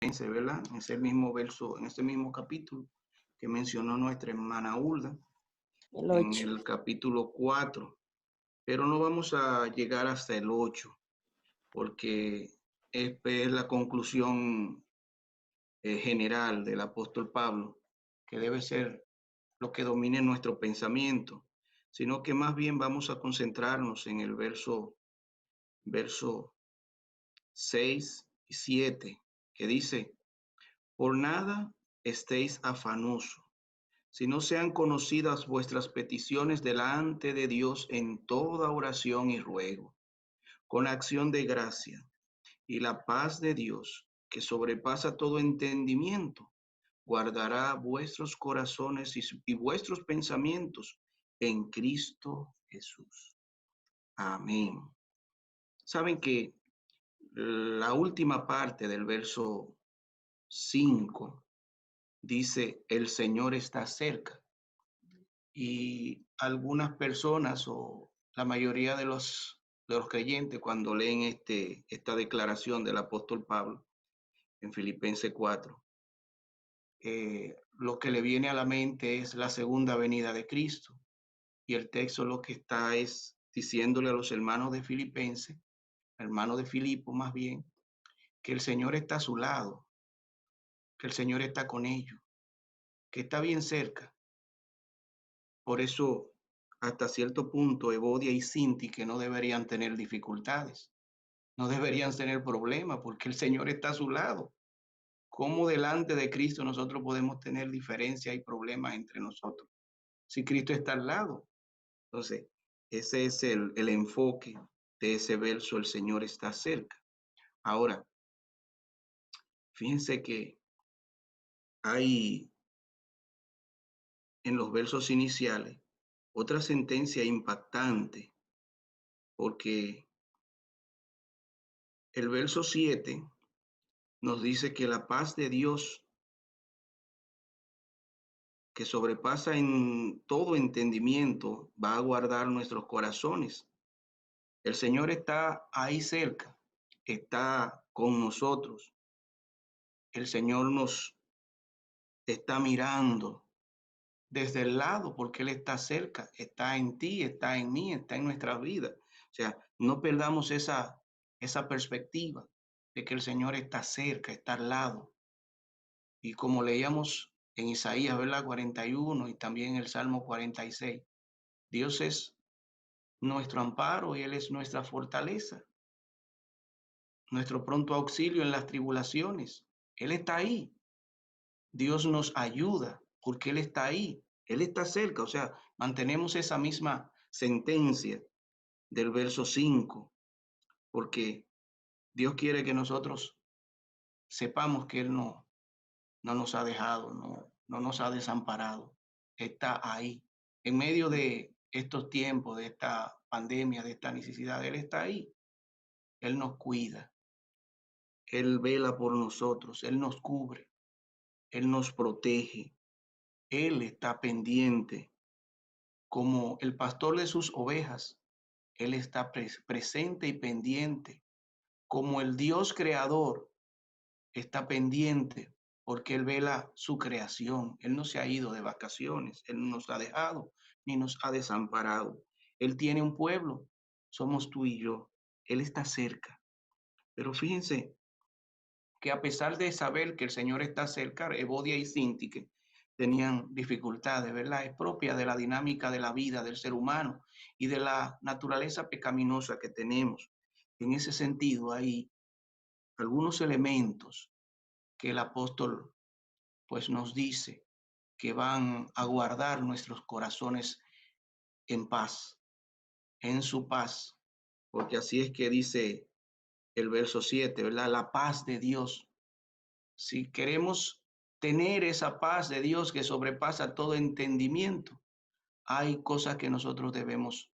¿verdad? En ese mismo verso, en ese mismo capítulo que mencionó nuestra hermana Hulda, El en 8. el capítulo 4, pero no vamos a llegar hasta el 8, porque es la conclusión general del apóstol Pablo, que debe ser lo que domine nuestro pensamiento, sino que más bien vamos a concentrarnos en el verso 6 y 7, que dice: por nada estéis afanosos, si no sean conocidas vuestras peticiones delante de Dios en toda oración y ruego, con acción de gracia, y la paz de Dios, que sobrepasa todo entendimiento, guardará vuestros corazones y vuestros pensamientos en Cristo Jesús. Amén. Saben que la última parte del verso 5 dice: el Señor está cerca. Y algunas personas o la mayoría de los creyentes, cuando leen esta declaración del apóstol Pablo en Filipenses 4, lo que le viene a la mente es la segunda venida de Cristo. Y el texto lo que está es diciéndole a los hermanos de Filipenses, hermanos de Filipo más bien, que el Señor está a su lado, que el Señor está con ellos, que está bien cerca. Por eso, hasta cierto punto, Evodia y Sinti, que no deberían tener dificultades, no deberían tener problemas, porque el Señor está a su lado. ¿Cómo delante de Cristo nosotros podemos tener diferencia y problemas entre nosotros? Si Cristo está al lado. Entonces, ese es el enfoque de ese verso: el Señor está cerca. Ahora, fíjense que hay en los versos iniciales otra sentencia impactante, porque el verso 7 nos dice que la paz de Dios, que sobrepasa en todo entendimiento, va a guardar nuestros corazones. El Señor está ahí cerca, está con nosotros. El Señor nos está mirando desde el lado, porque Él está cerca, está en ti, está en mí, está en nuestra vida. O sea, no perdamos esa perspectiva de que el Señor está cerca, está al lado. Y como leíamos en Isaías, ¿verdad? 41 y también el Salmo 46, Dios es nuestro amparo y Él es nuestra fortaleza, nuestro pronto auxilio en las tribulaciones. Él está ahí. Dios nos ayuda porque Él está ahí. Él está cerca. O sea, mantenemos esa misma sentencia del verso 5, porque Dios quiere que nosotros sepamos que Él no nos ha dejado, no nos ha desamparado. Está ahí. En medio de estos tiempos, de esta pandemia, de esta necesidad, Él está ahí. Él nos cuida. Él vela por nosotros. Él nos cubre. Él nos protege. Él está pendiente. Como el pastor de sus ovejas, Él está presente y pendiente. Como el Dios creador está pendiente, porque Él vela su creación. Él no se ha ido de vacaciones, Él no nos ha dejado ni nos ha desamparado. Él tiene un pueblo, somos tú y yo. Él está cerca. Pero fíjense que a pesar de saber que el Señor está cerca, Evodia y Sintique tenían dificultades, ¿verdad? Es propia de la dinámica de la vida del ser humano y de la naturaleza pecaminosa que tenemos. En ese sentido, hay algunos elementos que el apóstol pues nos dice que van a guardar nuestros corazones en paz, en su paz, porque así es que dice el verso 7, ¿verdad? La paz de Dios. Si queremos tener esa paz de Dios que sobrepasa todo entendimiento, hay cosas que nosotros debemos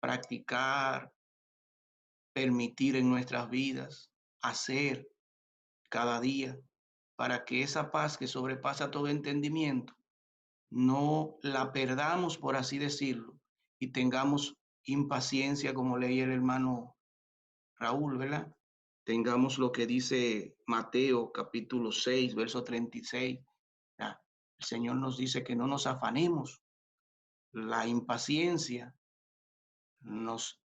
practicar, permitir en nuestras vidas, hacer cada día, para que esa paz que sobrepasa todo entendimiento no la perdamos, por así decirlo, y tengamos impaciencia, como leía el hermano Raúl, ¿verdad? tengamos lo que dice Mateo capítulo 6, verso 36. Ya, el Señor nos dice que no nos afanemos. La impaciencia nos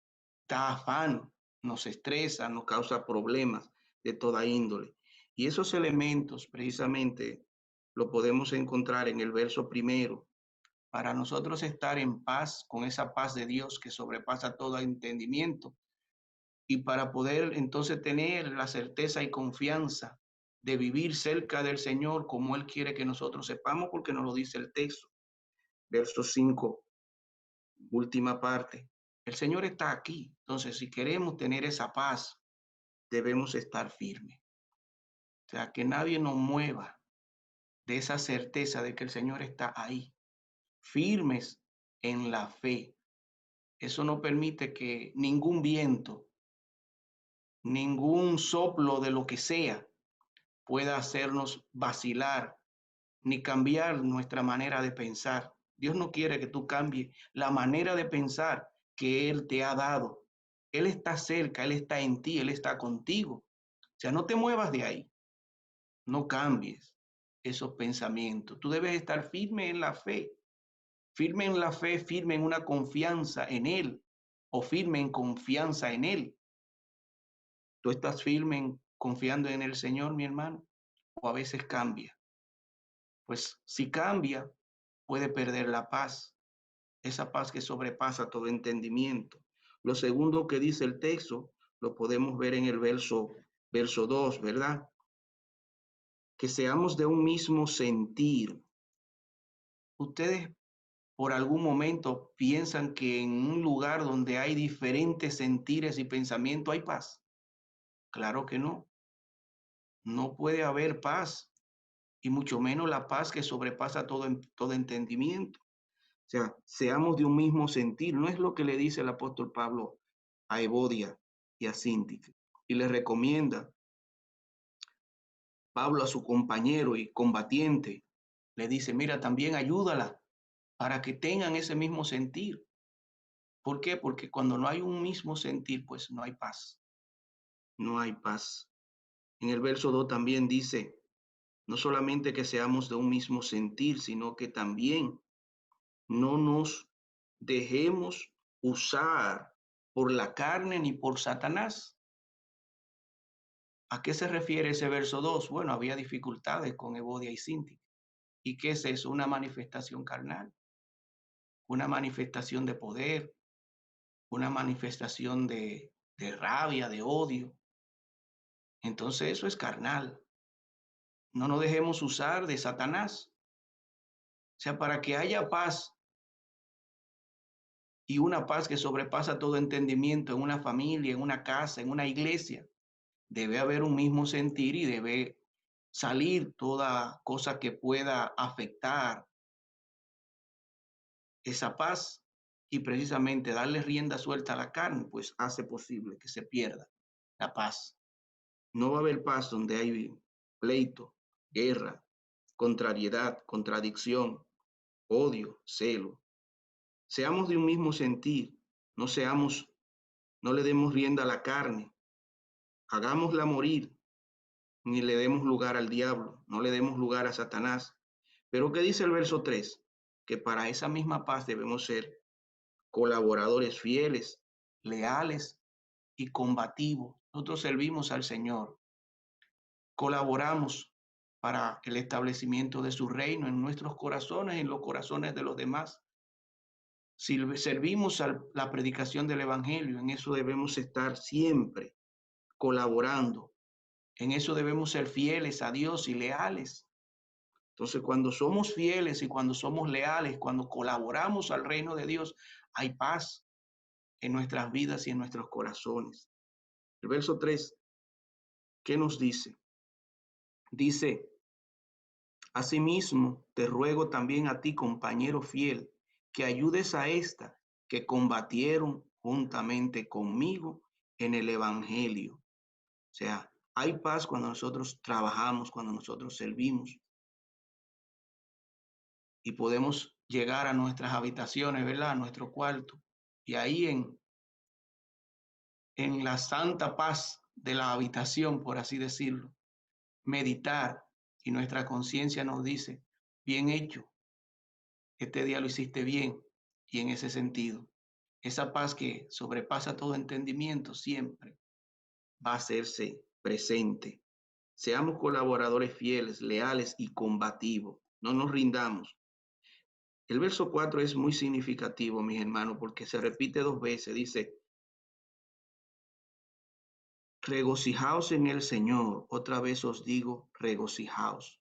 da afán, nos estresa, nos causa problemas de toda índole. Y esos elementos precisamente lo podemos encontrar en el verso primero. Para nosotros estar en paz, con esa paz de Dios que sobrepasa todo entendimiento, y para poder entonces tener la certeza y confianza de vivir cerca del Señor como Él quiere que nosotros sepamos, porque nos lo dice el texto. Verso 5, última parte. El Señor está aquí. Entonces, si queremos tener esa paz, debemos estar firmes. O sea, que nadie nos mueva de esa certeza de que el Señor está ahí, firmes en la fe. Eso no permite que ningún viento, ningún soplo de lo que sea pueda hacernos vacilar ni cambiar nuestra manera de pensar. Dios no quiere que tú cambies la manera de pensar que Él te ha dado. Él está cerca, Él está en ti, Él está contigo. O sea, no te muevas de ahí, no cambies esos pensamientos. Tú debes estar firme en la fe, firme en la fe, firme en una confianza en Él o firme en confianza en Él. ¿Tú estás firme en confiando en el Señor, mi hermano? ¿O a veces cambia? Pues si cambia, puede perder la paz, esa paz que sobrepasa todo entendimiento. Lo segundo que dice el texto, lo podemos ver en el verso 2, ¿verdad? Que seamos de un mismo sentir. Ustedes por algún momento piensan que en un lugar donde hay diferentes sentires y pensamientos hay paz. Claro que no. No puede haber paz y mucho menos la paz que sobrepasa todo entendimiento. O sea, seamos de un mismo sentir. No es lo que le dice el apóstol Pablo a Evodia y a Síntique. Y le recomienda Pablo a su compañero y combatiente. Le dice, mira, también ayúdala para que tengan ese mismo sentir. ¿Por qué? Porque cuando no hay un mismo sentir, pues no hay paz. No hay paz. En el verso 2 también dice, no solamente que seamos de un mismo sentir, sino que también no nos dejemos usar por la carne ni por Satanás. ¿A qué se refiere ese verso 2? Bueno, había dificultades con Evodia y Síntique. ¿Y qué es eso? Una manifestación carnal, una manifestación de poder, una manifestación de rabia, de odio. Entonces eso es carnal. No nos dejemos usar de Satanás. O sea, para que haya paz y una paz que sobrepasa todo entendimiento en una familia, en una casa, en una iglesia, debe haber un mismo sentir y debe salir toda cosa que pueda afectar esa paz y precisamente darle rienda suelta a la carne, pues hace posible que se pierda la paz. No va a haber paz donde hay pleito, guerra, contrariedad, contradicción, odio, celo. Seamos de un mismo sentir, no seamos, no le demos rienda a la carne, hagámosla morir, ni le demos lugar al diablo, no le demos lugar a Satanás. Pero ¿qué dice el verso 3? Que para esa misma paz debemos ser colaboradores fieles, leales y combativos. Nosotros servimos al Señor, colaboramos para el establecimiento de su reino en nuestros corazones, en los corazones de los demás. Si servimos a la predicación del Evangelio, en eso debemos estar siempre colaborando. En eso debemos ser fieles a Dios y leales. Entonces, cuando somos fieles y cuando somos leales, cuando colaboramos al reino de Dios, hay paz en nuestras vidas y en nuestros corazones. El verso 3, ¿qué nos dice? Dice, asimismo, te ruego también a ti, compañero fiel, que ayudes a esta que combatieron juntamente conmigo en el Evangelio. O sea, hay paz cuando nosotros trabajamos, cuando nosotros servimos y podemos llegar a nuestras habitaciones, ¿verdad? A nuestro cuarto. Y ahí en la santa paz de la habitación, por así decirlo, meditar, y nuestra conciencia nos dice, bien hecho, este día lo hiciste bien, y en ese sentido, esa paz que sobrepasa todo entendimiento siempre va a hacerse presente. Seamos colaboradores fieles, leales y combativos. No nos rindamos. El verso 4 es muy significativo, mis hermanos, porque se repite 2 veces. Dice, regocijaos en el Señor. Otra vez os digo, regocijaos.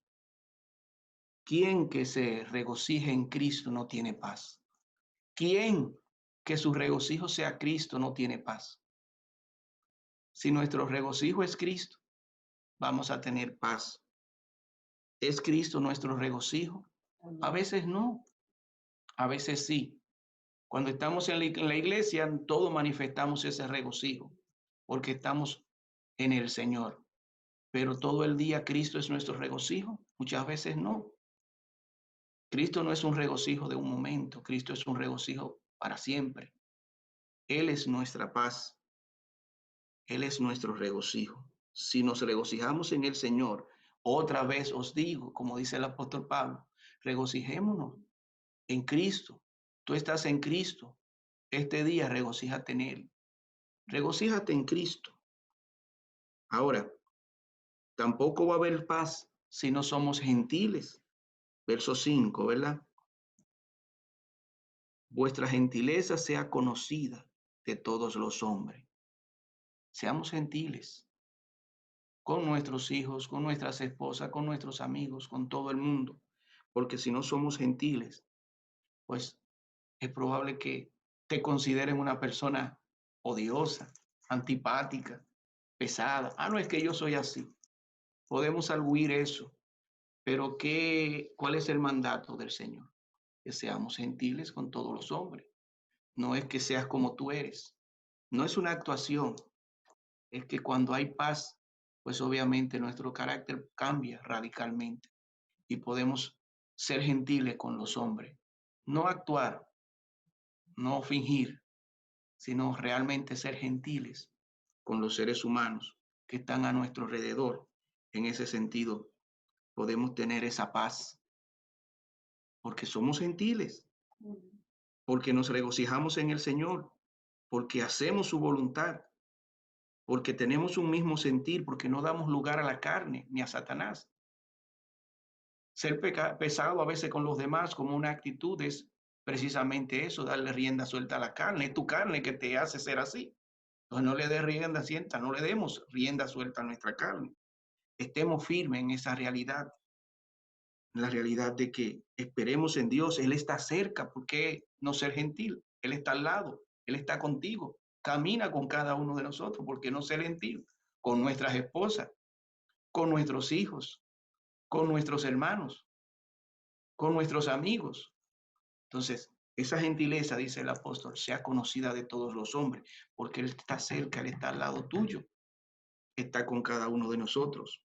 ¿Quién que se regocije en Cristo no tiene paz? ¿Quién que su regocijo sea Cristo no tiene paz? Si nuestro regocijo es Cristo, vamos a tener paz. ¿Es Cristo nuestro regocijo? A veces no, a veces sí. Cuando estamos en la iglesia, todos manifestamos ese regocijo, porque estamos en el Señor. Pero todo el día Cristo es nuestro regocijo. Muchas veces no. Cristo no es un regocijo de un momento, Cristo es un regocijo para siempre. Él es nuestra paz, Él es nuestro regocijo. Si nos regocijamos en el Señor, otra vez os digo, como dice el apóstol Pablo, regocijémonos en Cristo. Tú estás en Cristo. Este día regocíjate en Él. Regocíjate en Cristo. Ahora, tampoco va a haber paz si no somos gentiles. Verso 5, ¿verdad? Vuestra gentileza sea conocida de todos los hombres. Seamos gentiles con nuestros hijos, con nuestras esposas, con nuestros amigos, con todo el mundo. Porque si no somos gentiles, pues es probable que te consideren una persona odiosa, antipática, pesada. Ah, no es que yo soy así. Podemos arguir eso, pero ¿cuál es el mandato del Señor? Que seamos gentiles con todos los hombres. No es que seas como tú eres. No es una actuación. Es que cuando hay paz, pues obviamente nuestro carácter cambia radicalmente y podemos ser gentiles con los hombres. No actuar, no fingir, sino realmente ser gentiles con los seres humanos que están a nuestro alrededor. En ese sentido, podemos tener esa paz porque somos gentiles, porque nos regocijamos en el Señor, porque hacemos su voluntad, porque tenemos un mismo sentir, porque no damos lugar a la carne ni a Satanás. Ser pesado a veces con los demás como una actitud es precisamente eso, darle rienda suelta a la carne. Es tu carne que te hace ser así. Entonces no le des rienda suelta, no le demos rienda suelta a nuestra carne. Estemos firmes en esa realidad, en la realidad de que esperemos en Dios. Él está cerca, ¿por qué no ser gentil? Él está al lado, Él está contigo, camina con cada uno de nosotros, ¿por qué no ser gentil? Con nuestras esposas, con nuestros hijos, con nuestros hermanos, con nuestros amigos. Entonces, esa gentileza, dice el apóstol, sea conocida de todos los hombres, porque Él está cerca, Él está al lado tuyo, está con cada uno de nosotros.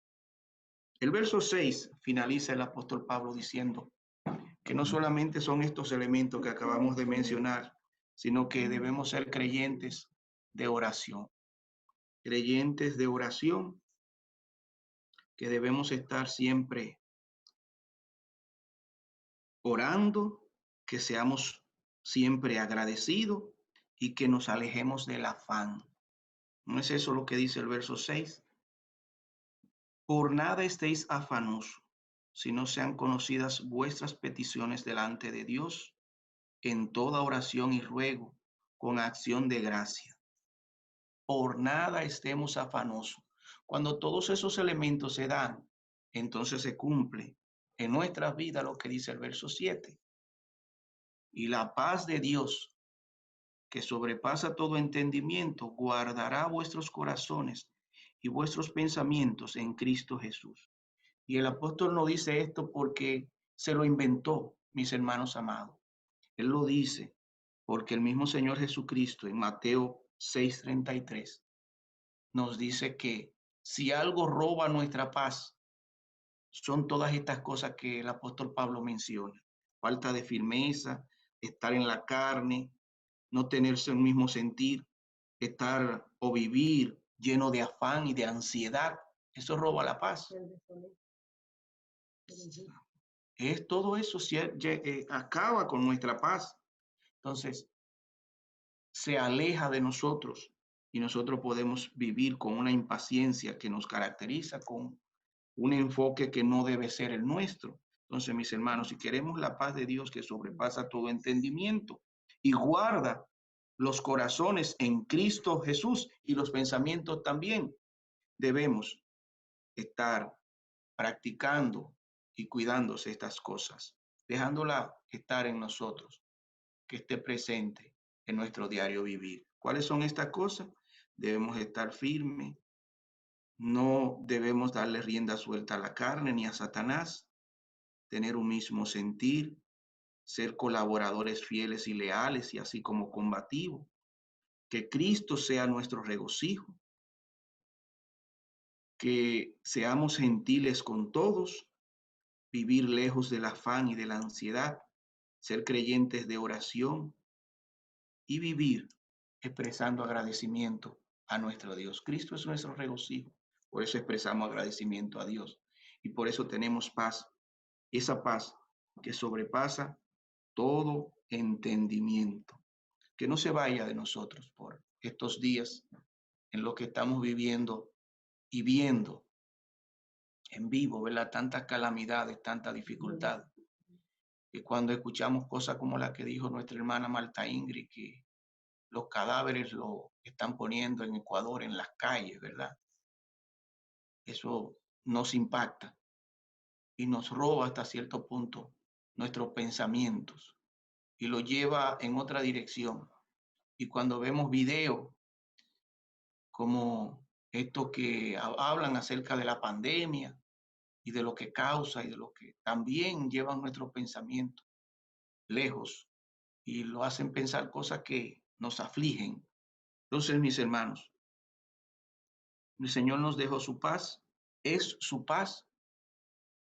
El verso 6 finaliza el apóstol Pablo diciendo que no solamente son estos elementos que acabamos de mencionar, sino que debemos ser creyentes de oración. Creyentes de oración, que debemos estar siempre orando, que seamos siempre agradecidos y que nos alejemos del afán. ¿No es eso lo que dice el verso 6? Por nada estéis afanosos, si no sean conocidas vuestras peticiones delante de Dios en toda oración y ruego, con acción de gracia. Por nada estemos afanosos. Cuando todos esos elementos se dan, entonces se cumple en nuestra vida lo que dice el verso 7. Y la paz de Dios, que sobrepasa todo entendimiento, guardará vuestros corazones y vuestros pensamientos en Cristo Jesús. Y el apóstol no dice esto porque se lo inventó, mis hermanos amados. Él lo dice porque el mismo Señor Jesucristo en Mateo 6:33 nos dice que si algo roba nuestra paz, son todas estas cosas que el apóstol Pablo menciona. Falta de firmeza, estar en la carne, no tenerse el mismo sentir, estar o vivir lleno de afán y de ansiedad. Eso roba la paz. Todo eso acaba con nuestra paz. Entonces, se aleja de nosotros y nosotros podemos vivir con una impaciencia que nos caracteriza, con un enfoque que no debe ser el nuestro. Entonces, mis hermanos, si queremos la paz de Dios que sobrepasa todo entendimiento y guarda los corazones en Cristo Jesús y los pensamientos también, debemos estar practicando y cuidándose estas cosas, dejándola estar en nosotros, que esté presente en nuestro diario vivir. ¿Cuáles son estas cosas? Debemos estar firmes, no debemos darle rienda suelta a la carne ni a Satanás, tener un mismo sentir, ser colaboradores fieles y leales y así como combativos, que Cristo sea nuestro regocijo, que seamos gentiles con todos, vivir lejos del afán y de la ansiedad, ser creyentes de oración y vivir expresando agradecimiento a nuestro Dios. Cristo es nuestro regocijo, por eso expresamos agradecimiento a Dios y por eso tenemos paz, esa paz que sobrepasa todo entendimiento. Que no se vaya de nosotros por estos días en los que estamos viviendo y viendo en vivo, ¿verdad? Tantas calamidades, tanta dificultad. Y cuando escuchamos cosas como la que dijo nuestra hermana Marta Ingrid, que los cadáveres lo están poniendo en Ecuador en las calles, ¿verdad? Eso nos impacta y nos roba hasta cierto punto nuestros pensamientos y lo lleva en otra dirección. Y cuando vemos videos como estos que hablan acerca de la pandemia y de lo que causa y de lo que también llevan nuestros pensamientos lejos y lo hacen pensar cosas que nos afligen. Entonces, mis hermanos, el Señor nos dejó su paz, es su paz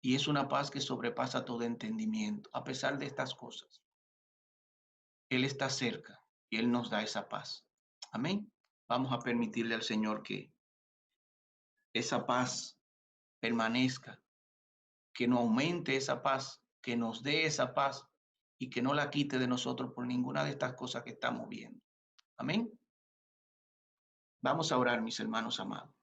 y es una paz que sobrepasa todo entendimiento. A pesar de estas cosas, Él está cerca y Él nos da esa paz. Amén. Vamos a permitirle al Señor que esa paz permanezca, que no aumente esa paz, que nos dé esa paz y que no la quite de nosotros por ninguna de estas cosas que estamos viendo. Amén. Vamos a orar, mis hermanos amados.